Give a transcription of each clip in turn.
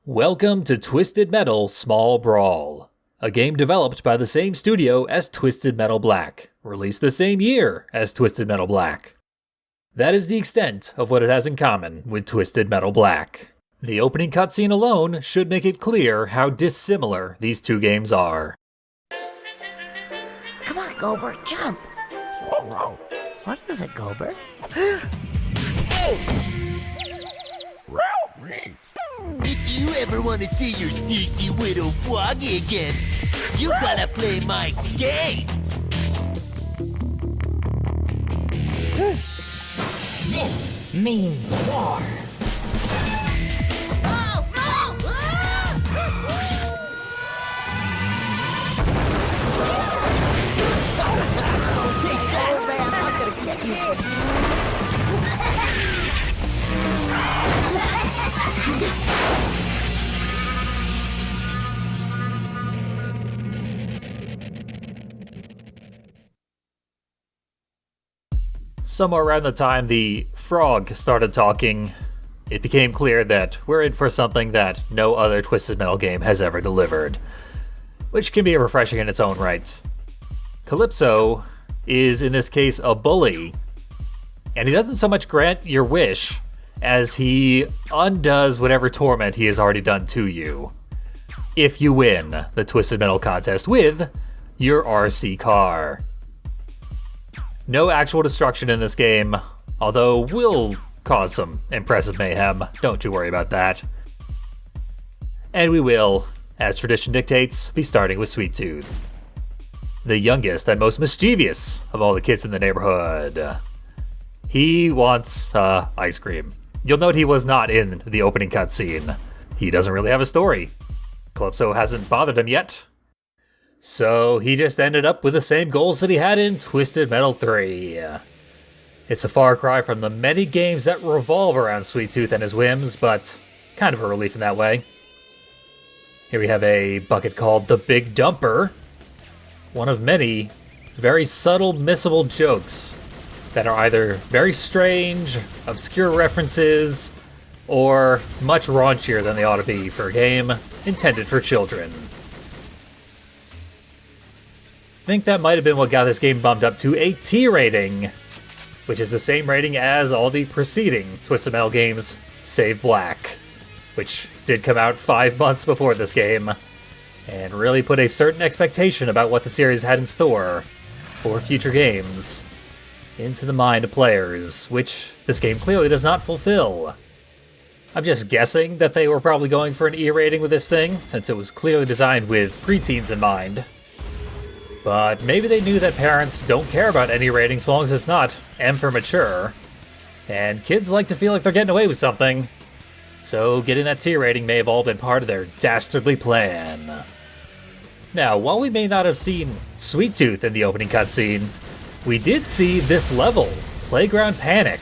Welcome to Twisted Metal Small Brawl, a game developed by the same studio as Twisted Metal Black, released the same year as Twisted Metal Black. That is the extent of what it has in common with Twisted Metal Black. The opening cutscene alone should make it clear how dissimilar these two games are. Come on, Gobert, jump! What is it, Gobert? Help me! If you ever want to see your thirsty widow Froggy again, you gotta play my game! This means war. Oh, no! Take that, man! I'm gonna get you! Somewhere around the time the frog started talking, it became clear that we're in for something that no other Twisted Metal game has ever delivered, which can be refreshing in its own right. Calypso is, in this case, a bully, and he doesn't so much grant your wish as he undoes whatever torment he has already done to you. If you win the Twisted Metal contest with your RC car. No actual destruction in this game, although we'll cause some impressive mayhem, don't you worry about that. And we will, as tradition dictates, be starting with Sweet Tooth, the youngest and most mischievous of all the kids in the neighborhood. He wants ice cream. You'll note he was not in the opening cutscene. He doesn't really have a story. Calypso hasn't bothered him yet. So he just ended up with the same goals that he had in Twisted Metal 3. It's a far cry from the many games that revolve around Sweet Tooth and his whims, but kind of a relief in that way. Here we have a bucket called the Big Dumper, one of many very subtle missable jokes that are either very strange, obscure references, or much raunchier than they ought to be for a game intended for children. I think that might have been what got this game bumped up to a T rating, which is the same rating as all the preceding Twisted Metal games, save Black, which did come out 5 months before this game, and really put a certain expectation about what the series had in store for future games into the mind of players, which this game clearly does not fulfill. I'm just guessing that they were probably going for an E rating with this thing, since it was clearly designed with preteens in mind. But maybe they knew that parents don't care about any rating so long as it's not M for mature, and kids like to feel like they're getting away with something, so getting that T rating may have all been part of their dastardly plan. Now, while we may not have seen Sweet Tooth in the opening cutscene, we did see this level, Playground Panic.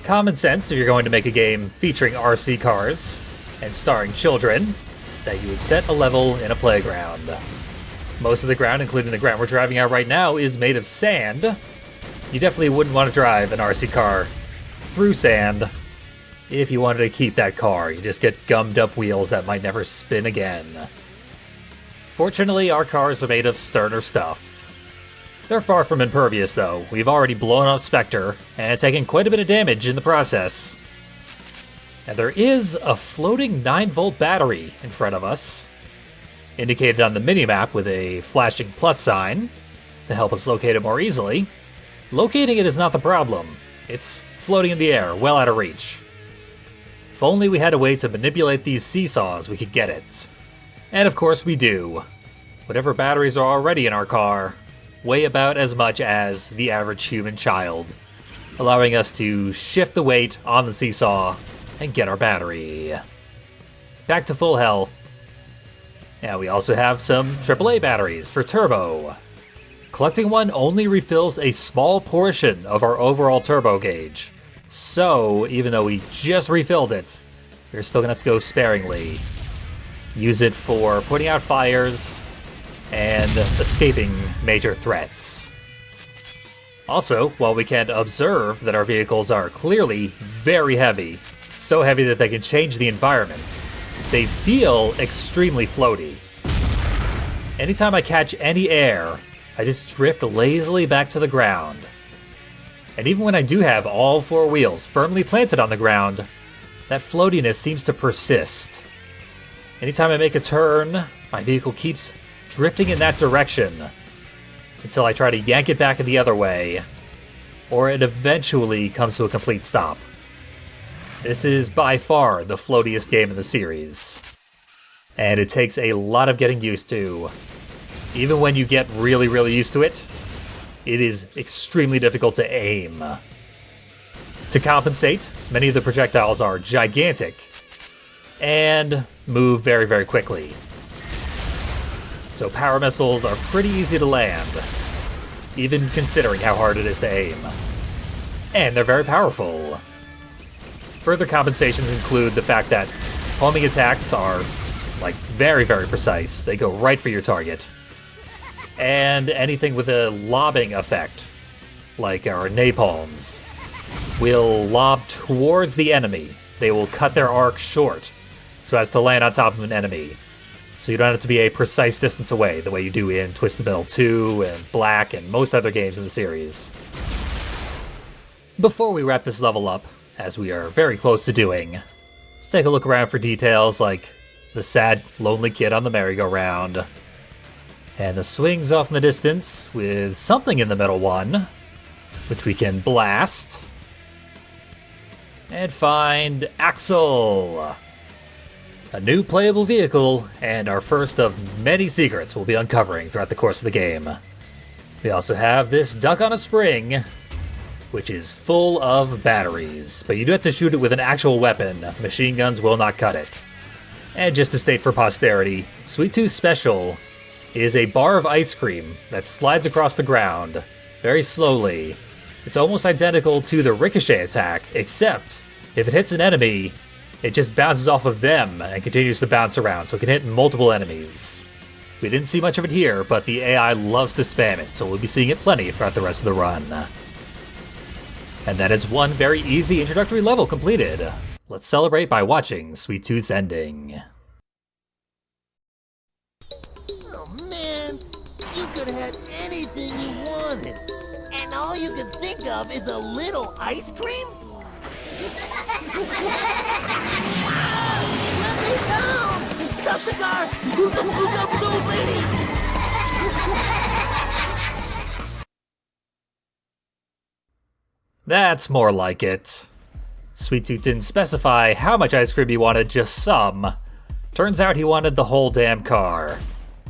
Common sense if you're going to make a game featuring RC cars and starring children, that you would set a level in a playground. Most of the ground, including the ground we're driving out right now, is made of sand. You definitely wouldn't want to drive an RC car through sand if you wanted to keep that car. You just get gummed up wheels that might never spin again. Fortunately, our cars are made of sterner stuff. They're far from impervious though. We've already blown up Spectre and taken quite a bit of damage in the process. And there is a floating 9-volt battery in front of us, indicated on the minimap with a flashing plus sign to help us locate it more easily. Locating it is not the problem. It's floating in the air, well out of reach. If only we had a way to manipulate these seesaws, we could get it. And of course we do. Whatever batteries are already in our car weigh about as much as the average human child, allowing us to shift the weight on the seesaw and get our battery back to full health. And we also have some AAA batteries for turbo. Collecting one only refills a small portion of our overall turbo gauge. So, even though we just refilled it, we're still gonna have to go sparingly. Use it for putting out fires and escaping major threats. Also, while we can observe that our vehicles are clearly very heavy, so heavy that they can change the environment, they feel extremely floaty. Anytime I catch any air, I just drift lazily back to the ground. And even when I do have all 4 wheels firmly planted on the ground, that floatiness seems to persist. Anytime I make a turn, my vehicle keeps drifting in that direction until I try to yank it back the other way, or it eventually comes to a complete stop. This is by far the floatiest game in the series, and it takes a lot of getting used to. Even when you get really, really used to it, it is extremely difficult to aim. To compensate, many of the projectiles are gigantic and move very, very quickly. So power missiles are pretty easy to land, even considering how hard it is to aim. And they're very powerful. Further compensations include the fact that homing attacks are, very, very precise. They go right for your target. And anything with a lobbing effect, like our napalms, will lob towards the enemy. They will cut their arc short, so as to land on top of an enemy. So you don't have to be a precise distance away, the way you do in Twisted Metal 2 and Black and most other games in the series. Before we wrap this level up, as we are very close to doing, let's take a look around for details like the sad, lonely kid on the merry-go-round, and the swings off in the distance with something in the middle one, which we can blast, and find Axel, a new playable vehicle, and our first of many secrets we'll be uncovering throughout the course of the game. We also have this duck on a spring, which is full of batteries, but you do have to shoot it with an actual weapon. Machine guns will not cut it. And just to state for posterity, Sweet Tooth Special is a bar of ice cream that slides across the ground very slowly. It's almost identical to the ricochet attack, except if it hits an enemy, it just bounces off of them and continues to bounce around, so it can hit multiple enemies. We didn't see much of it here, but the AI loves to spam it, so we'll be seeing it plenty throughout the rest of the run. And that is one very easy introductory level completed. Let's celebrate by watching Sweet Tooth's ending. Oh man, you could have had anything you wanted. And all you could think of is a little ice cream? Let me down! Stop the car! Look up the old lady! That's more like it. Sweet Tooth didn't specify how much ice cream he wanted, just some. Turns out he wanted the whole damn car,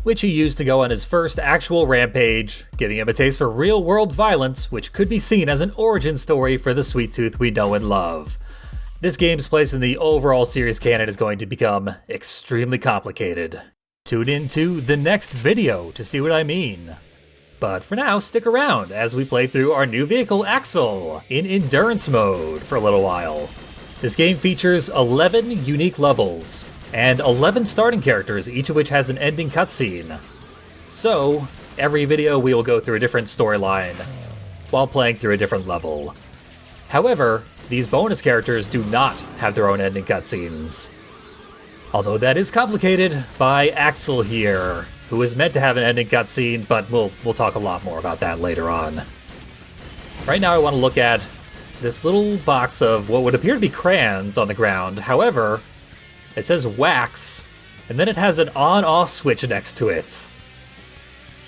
which he used to go on his first actual rampage, giving him a taste for real-world violence, which could be seen as an origin story for the Sweet Tooth we know and love. This game's place in the overall series canon is going to become extremely complicated. Tune into the next video to see what I mean. But for now, stick around as we play through our new vehicle, Axel, in endurance mode for a little while. This game features 11 unique levels, and 11 starting characters, each of which has an ending cutscene. So, every video we will go through a different storyline, while playing through a different level. However, these bonus characters do not have their own ending cutscenes. Although that is complicated by Axel here, who is meant to have an ending cutscene, but we'll talk a lot more about that later on. Right now I want to look at this little box of what would appear to be crayons on the ground. However, it says wax, and then it has an on-off switch next to it.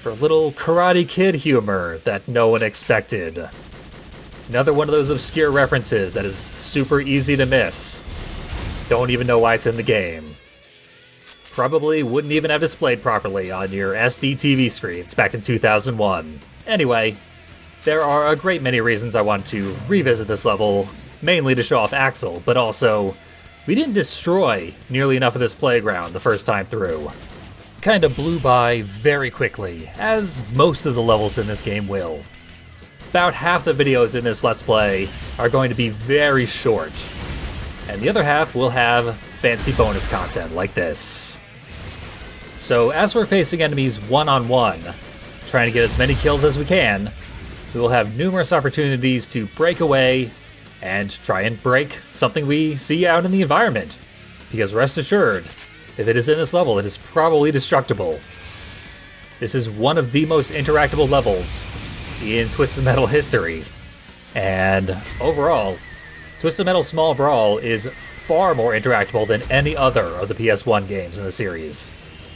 For a little Karate Kid humor that no one expected. Another one of those obscure references that is super easy to miss. Don't even know why it's in the game. Probably wouldn't even have displayed properly on your SD TV screens back in 2001. Anyway, there are a great many reasons I want to revisit this level, mainly to show off Axel, but also, we didn't destroy nearly enough of this playground the first time through. Kinda blew by very quickly, as most of the levels in this game will. About half the videos in this Let's Play are going to be very short, and the other half will have fancy bonus content like this. So as we're facing enemies one-on-one, trying to get as many kills as we can, we will have numerous opportunities to break away and try and break something we see out in the environment. because rest assured, if it is in this level, it is probably destructible. This is one of the most interactable levels in Twisted Metal history. And overall, Twisted Metal Small Brawl is far more interactable than any other of the PS1 games in the series.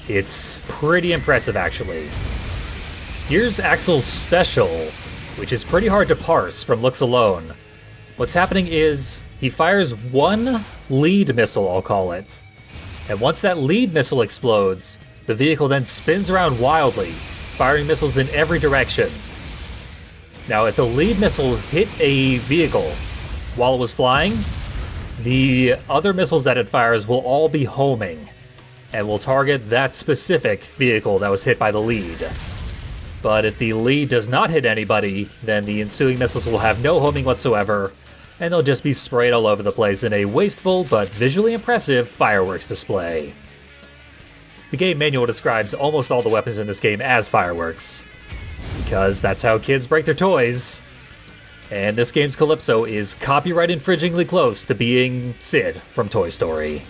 It's pretty impressive, actually. Here's Axel's special, which is pretty hard to parse from looks alone. What's happening is he fires one lead missile, I'll call it. And once that lead missile explodes, the vehicle then spins around wildly, firing missiles in every direction. Now, if the lead missile hit a vehicle while it was flying, the other missiles that it fires will all be homing, and will target that specific vehicle that was hit by the lead. But if the lead does not hit anybody, then the ensuing missiles will have no homing whatsoever, and they'll just be sprayed all over the place in a wasteful but visually impressive fireworks display. The game manual describes almost all the weapons in this game as fireworks, because that's how kids break their toys. And this game's Calypso is copyright infringingly close to being Sid from Toy Story.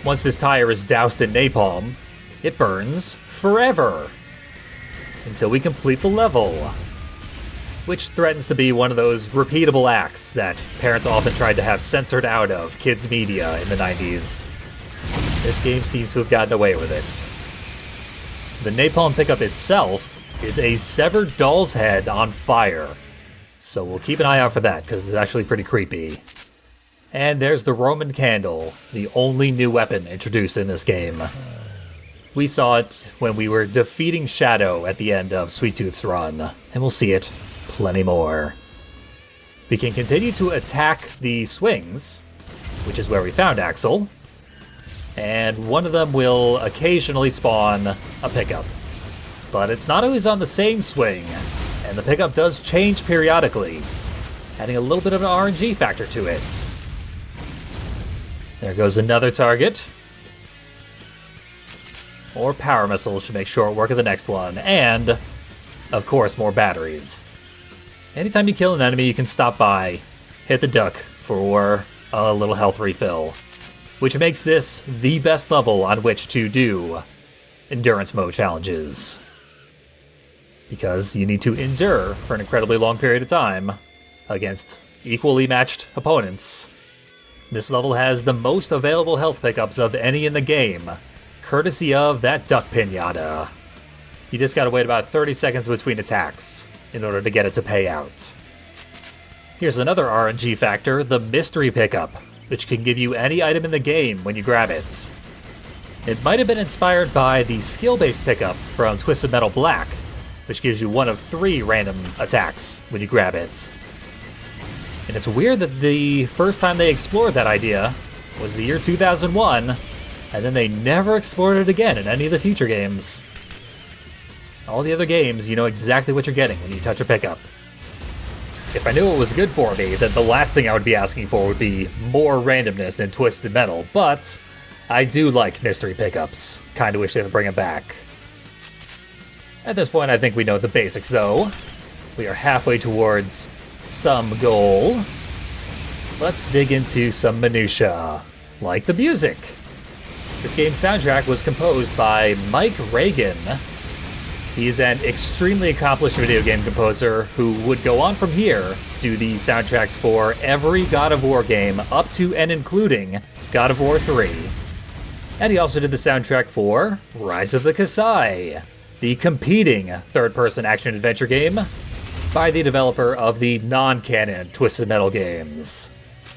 Once this tire is doused in napalm, it burns forever, until we complete the level, which threatens to be one of those repeatable acts that parents often tried to have censored out of kids' media in the 90s. This game seems to have gotten away with it. The napalm pickup itself is a severed doll's head on fire, so we'll keep an eye out for that because it's actually pretty creepy. And there's the Roman candle, the only new weapon introduced in this game. We saw it when we were defeating Shadow at the end of Sweet Tooth's run, and we'll see it plenty more. We can continue to attack the swings, which is where we found Axel, and one of them will occasionally spawn a pickup. But it's not always on the same swing, and the pickup does change periodically, adding a little bit of an RNG factor to it. There goes another target. More power missiles should make short work of the next one, and, of course, more batteries. Anytime you kill an enemy, you can stop by, hit the duck for a little health refill, which makes this the best level on which to do endurance mode challenges. Because you need to endure for an incredibly long period of time against equally matched opponents. This level has the most available health pickups of any in the game, courtesy of that duck pinata. You just gotta wait about 30 seconds between attacks in order to get it to pay out. Here's another RNG factor, the mystery pickup, which can give you any item in the game when you grab it. It might have been inspired by the skill-based pickup from Twisted Metal Black, which gives you one of 3 random attacks when you grab it. And it's weird that the first time they explored that idea was the year 2001, and then they never explored it again in any of the future games. All the other games, you know exactly what you're getting when you touch a pickup. If I knew it was good for me, then the last thing I would be asking for would be more randomness in Twisted Metal, but I do like mystery pickups. Kinda wish they would bring them back. At this point, I think we know the basics, though. We are halfway towards some goal. Let's dig into some minutia, like the music. This game's soundtrack was composed by Mike Reagan. He's an extremely accomplished video game composer who would go on from here to do the soundtracks for every God of War game up to and including God of War 3. And he also did the soundtrack for Rise of the Kasai, the competing third-person action-adventure game by the developer of the non-canon Twisted Metal games.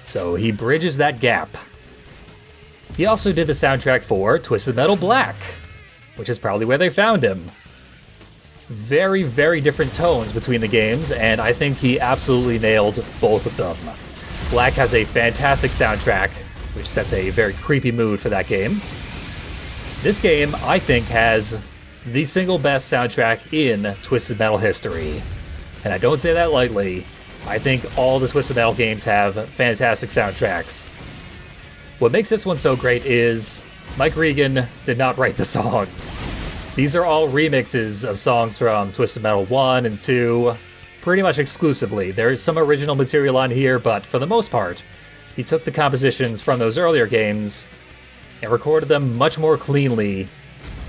So he bridges that gap. He also did the soundtrack for Twisted Metal Black, which is probably where they found him. Very, very different tones between the games, and I think he absolutely nailed both of them. Black has a fantastic soundtrack, which sets a very creepy mood for that game. This game, I think, has the single best soundtrack in Twisted Metal history. And I don't say that lightly. I think all the Twisted Metal games have fantastic soundtracks. What makes this one so great is Mike Regan did not write the songs. These are all remixes of songs from Twisted Metal 1 and 2, pretty much exclusively. There is some original material on here, but for the most part, he took the compositions from those earlier games and recorded them much more cleanly,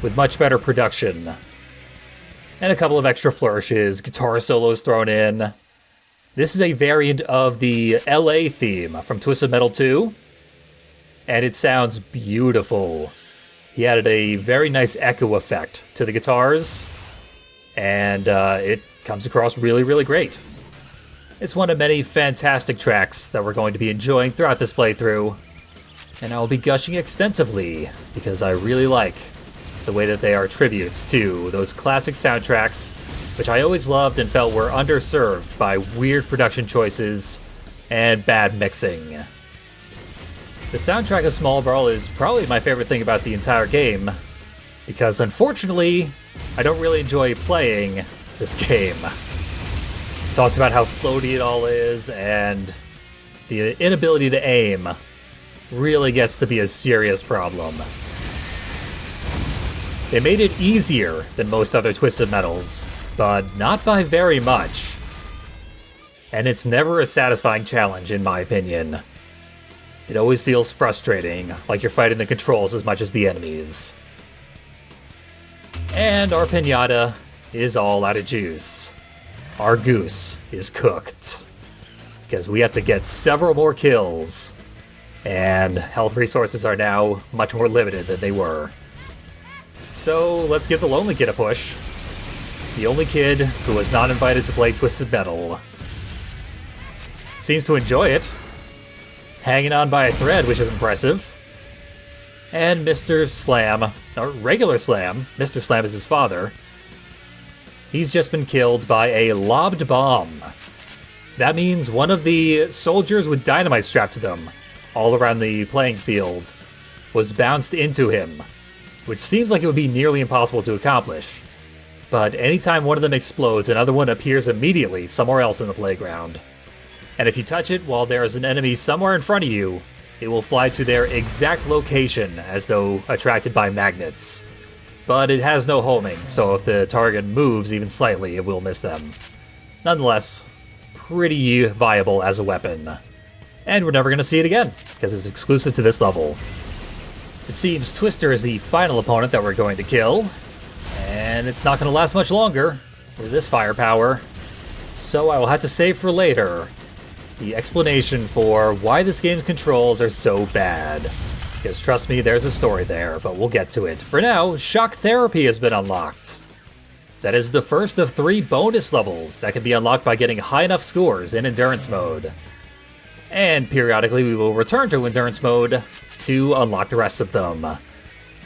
with much better production. And a couple of extra flourishes, guitar solos thrown in. This is a variant of the LA theme from Twisted Metal 2, and it sounds beautiful. He added a very nice echo effect to the guitars, and it comes across really, really great. It's one of many fantastic tracks that we're going to be enjoying throughout this playthrough, and I will be gushing extensively because I really like the way that they are tributes to those classic soundtracks, which I always loved and felt were underserved by weird production choices and bad mixing. The soundtrack of Small Brawl is probably my favorite thing about the entire game, because unfortunately, I don't really enjoy playing this game. Talked about how floaty it all is, and the inability to aim really gets to be a serious problem. They made it easier than most other Twisted Metals, but not by very much. And it's never a satisfying challenge, in my opinion. It always feels frustrating, like you're fighting the controls as much as the enemies. And our piñata is all out of juice. Our goose is cooked. Because we have to get several more kills. And health resources are now much more limited than they were. So let's give the lonely kid a push. The only kid who was not invited to play Twisted Metal. Seems to enjoy it. Hanging on by a thread, which is impressive. And Mr. Slam, or regular Slam, Mr. Slam is his father. He's just been killed by a lobbed bomb. That means one of the soldiers with dynamite strapped to them, all around the playing field, was bounced into him, which seems like it would be nearly impossible to accomplish. But anytime one of them explodes, another one appears immediately somewhere else in the playground. And if you touch it while there is an enemy somewhere in front of you, it will fly to their exact location as though attracted by magnets. But it has no homing, so if the target moves even slightly, it will miss them. Nonetheless, pretty viable as a weapon. And we're never going to see it again, because it's exclusive to this level. It seems Twister is the final opponent that we're going to kill, and it's not going to last much longer with this firepower. So I will have to save for later the explanation for why this game's controls are so bad. Because trust me, there's a story there, but we'll get to it. For now, Shock Therapy has been unlocked. That is the first of 3 bonus levels that can be unlocked by getting high enough scores in Endurance Mode. And periodically we will return to Endurance Mode to unlock the rest of them,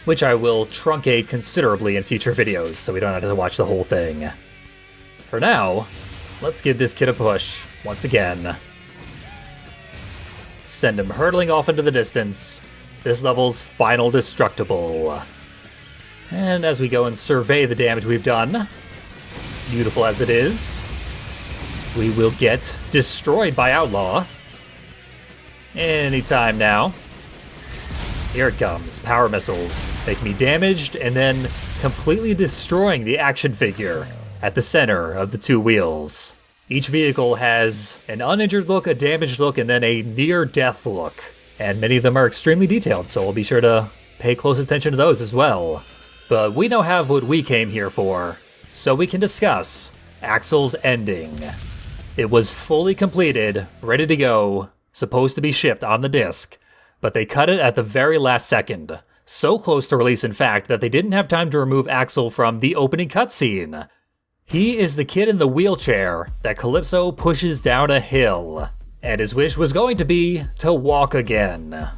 which I will truncate considerably in future videos so we don't have to watch the whole thing. For now, let's give this kid a push once again. Send him hurtling off into the distance. This level's final destructible. And as we go and survey the damage we've done, beautiful as it is, we will get destroyed by Outlaw. Anytime now. Here it comes, power missiles, making me damaged and then completely destroying the action figure at the center of the 2 wheels. Each vehicle has an uninjured look, a damaged look, and then a near-death look. And many of them are extremely detailed, so we'll be sure to pay close attention to those as well. But we now have what we came here for, so we can discuss Axel's ending. It was fully completed, ready to go, supposed to be shipped on the disc, but they cut it at the very last second. So close to release, in fact, that they didn't have time to remove Axel from the opening cutscene. He is the kid in the wheelchair that Calypso pushes down a hill, and his wish was going to be to walk again.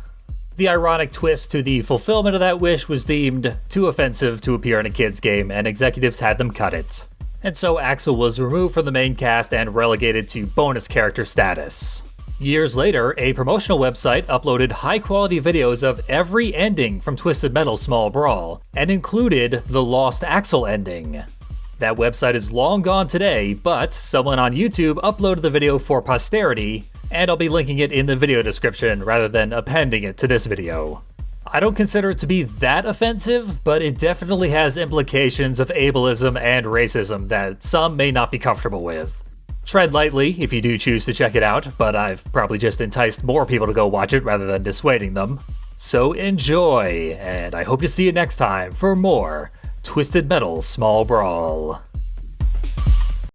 The ironic twist to the fulfillment of that wish was deemed too offensive to appear in a kid's game, and executives had them cut it. And so Axel was removed from the main cast and relegated to bonus character status. Years later, a promotional website uploaded high-quality videos of every ending from Twisted Metal Small Brawl, and included the Lost Axel ending. That website is long gone today, but someone on YouTube uploaded the video for posterity, and I'll be linking it in the video description rather than appending it to this video. I don't consider it to be that offensive, but it definitely has implications of ableism and racism that some may not be comfortable with. Tread lightly if you do choose to check it out, but I've probably just enticed more people to go watch it rather than dissuading them. So enjoy, and I hope to see you next time for more Twisted Metal Small Brawl.